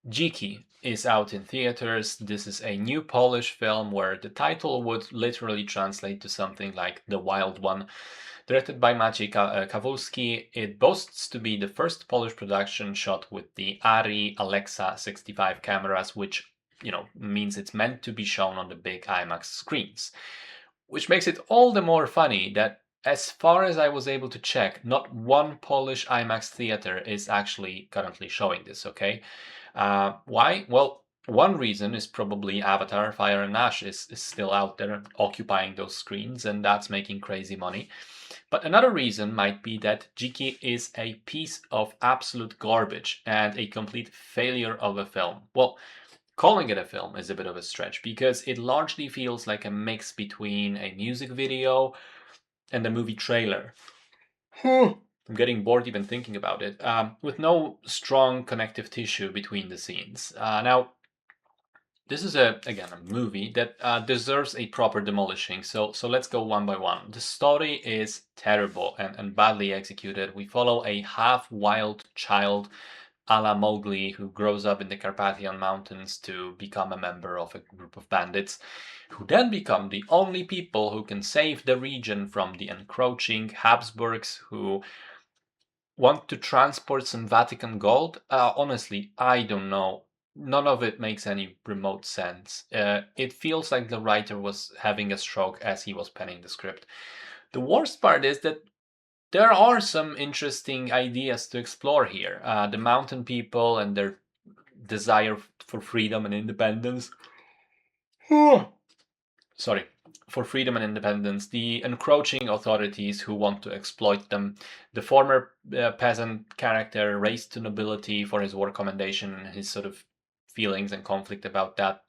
Dziki is out in theaters. This is a new Polish film where the title would literally translate to something like The Wild One. Directed by Maciej Kawulski, it boasts to be the first Polish production shot with the ARRI Alexa 65 cameras, which means it's meant to be shown on the big IMAX screens. Which makes it all the more funny that, as far as I was able to check, not one Polish IMAX theater is actually currently showing this, okay? Why? Well, one reason is probably Avatar Fire and Ash is still out there occupying those screens, and that's making crazy money. But another reason might be that Dziki is a piece of absolute garbage and a complete failure of a film. Well, calling it a film is a bit of a stretch because it largely feels like a mix between a music video and a movie trailer. I'm getting bored even thinking about it, with no strong connective tissue between the scenes. Now, this is again a movie that deserves a proper demolishing. So let's go one by one. The story is terrible and badly executed. We follow a half wild child a la Mowgli, who grows up in the Carpathian Mountains to become a member of a group of bandits, who then become the only people who can save the region from the encroaching Habsburgs, who want to transport some Vatican gold. Honestly, I don't know. None of it makes any remote sense. It feels like the writer was having a stroke as he was penning the script. The worst part is that there are some interesting ideas to explore here. The mountain people and their desire for freedom and independence. Sorry, for freedom and independence. The encroaching authorities who want to exploit them. The former peasant character raised to nobility for his work commendation and his sort of feelings and conflict about that.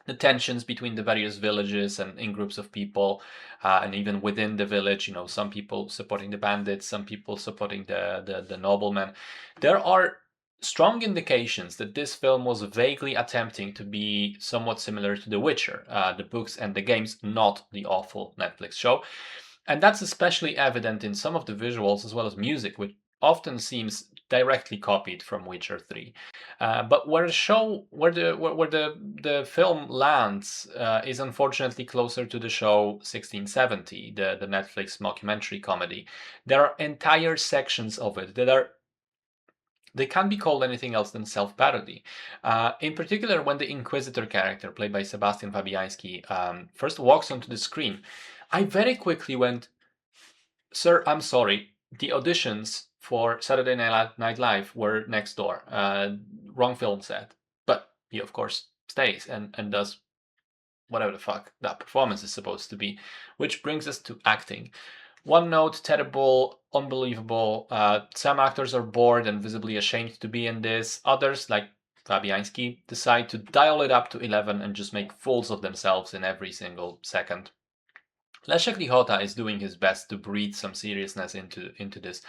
The tensions between the various villages and in groups of people, and even within the village, some people supporting the bandits, some people supporting the noblemen. There are strong indications that this film was vaguely attempting to be somewhat similar to The Witcher, the books and the games, not the awful Netflix show. And that's especially evident in some of the visuals as well as music, which often seems directly copied from Witcher 3. But where the film lands is unfortunately closer to the show 1670, the Netflix mockumentary comedy. There are entire sections of it that are they can't be called anything else than self-parody. In particular, when the Inquisitor character, played by Sebastian Fabiański, first walks onto the screen, I very quickly went, "Sir, I'm sorry. The auditions for Saturday Night Live were next door. Wrong film set." But he, of course, stays and does whatever the fuck that performance is supposed to be. Which brings us to acting. One note, terrible, unbelievable. Some actors are bored and visibly ashamed to be in this. Others, like Fabiański, decide to dial it up to 11 and just make fools of themselves in every single second. Leszek Lichota is doing his best to breathe some seriousness into this,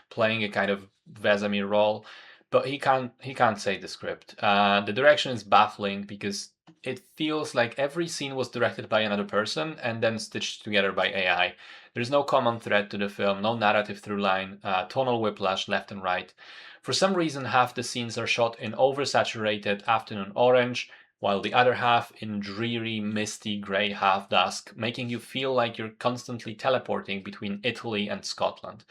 playing a kind of Vesemir role, but he can't say the script. The direction is baffling because it feels like every scene was directed by another person and then stitched together by AI. There's no common thread to the film, no narrative through line, tonal whiplash left and right. For some reason, half the scenes are shot in oversaturated afternoon orange, while the other half in dreary, misty grey half dusk, making you feel like you're constantly teleporting between Italy and Scotland.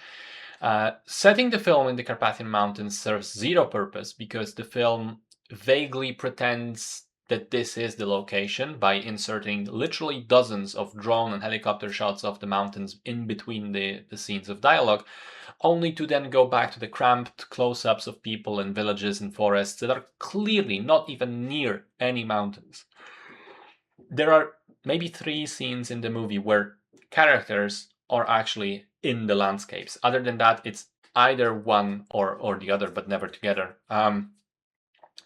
Setting the film in the Carpathian Mountains serves zero purpose because the film vaguely pretends that this is the location by inserting literally dozens of drone and helicopter shots of the mountains in between the scenes of dialogue, only to then go back to the cramped close-ups of people in villages and forests that are clearly not even near any mountains. There are maybe 3 scenes in the movie where characters are actually in the landscapes. Other than that, it's either one or the other, but never together.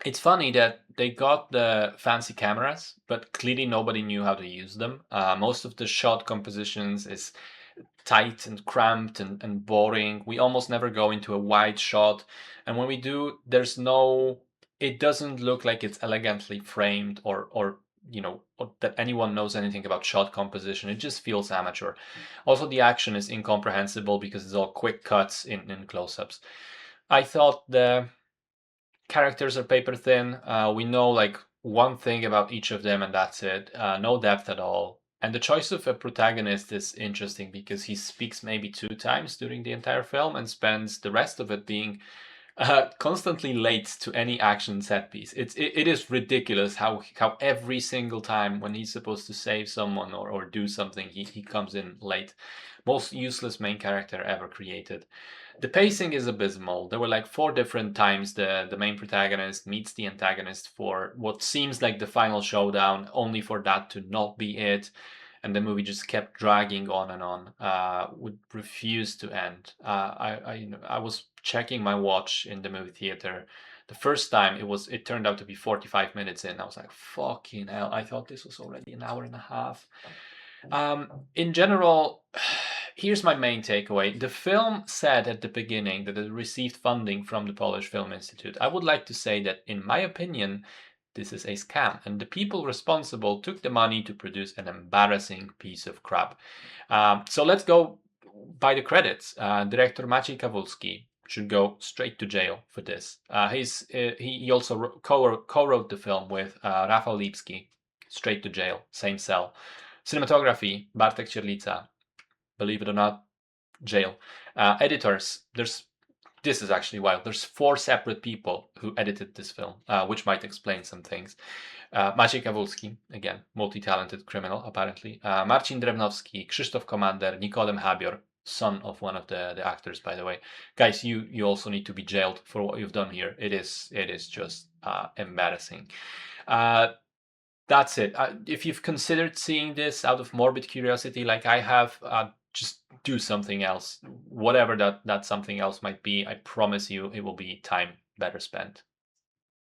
It's funny that they got the fancy cameras, but clearly nobody knew how to use them. Most of the shot compositions is tight and cramped and boring. We almost never go into a wide shot. And when we do, it doesn't look like it's elegantly framed or that anyone knows anything about shot composition. It just feels amateur. Also, the action is incomprehensible because it's all quick cuts in close ups. I thought the characters are paper thin. We know like one thing about each of them, and that's it. No depth at all. And the choice of a protagonist is interesting because he speaks maybe 2 times during the entire film and spends the rest of it being constantly late to any action set piece. It is ridiculous how every single time when he's supposed to save someone or do something, he comes in late. Most useless main character ever created. The pacing is abysmal. There were like 4 different times the main protagonist meets the antagonist for what seems like the final showdown, only for that to not be it. And the movie just kept dragging on and on, would refuse to end. I was checking my watch in the movie theater. The first time it turned out to be 45 minutes in. I was like, fucking hell! I thought this was already an hour and a half. In general, here's my main takeaway. The film said at the beginning that it received funding from the Polish Film Institute. I would like to say that, in my opinion, this is a scam, and the people responsible took the money to produce an embarrassing piece of crap. So let's go by the credits. Director Maciej Kawulski should go straight to jail for this. He also co-wrote the film with Rafał Lipski. Straight to jail, same cell. Cinematography, Bartek Cierlica. Believe it or not, jail. Editors, this is actually wild. There's 4 separate people who edited this film, which might explain some things. Maciej Kawulski, again, multi-talented criminal, apparently. Marcin Drewnowski, Krzysztof Komander, Nikodem Habior, son of one of the actors, by the way. Guys, you also need to be jailed for what you've done here. It is just embarrassing. That's it. If you've considered seeing this out of morbid curiosity, like I have, just do something else. Whatever that something else might be, I promise you it will be time better spent.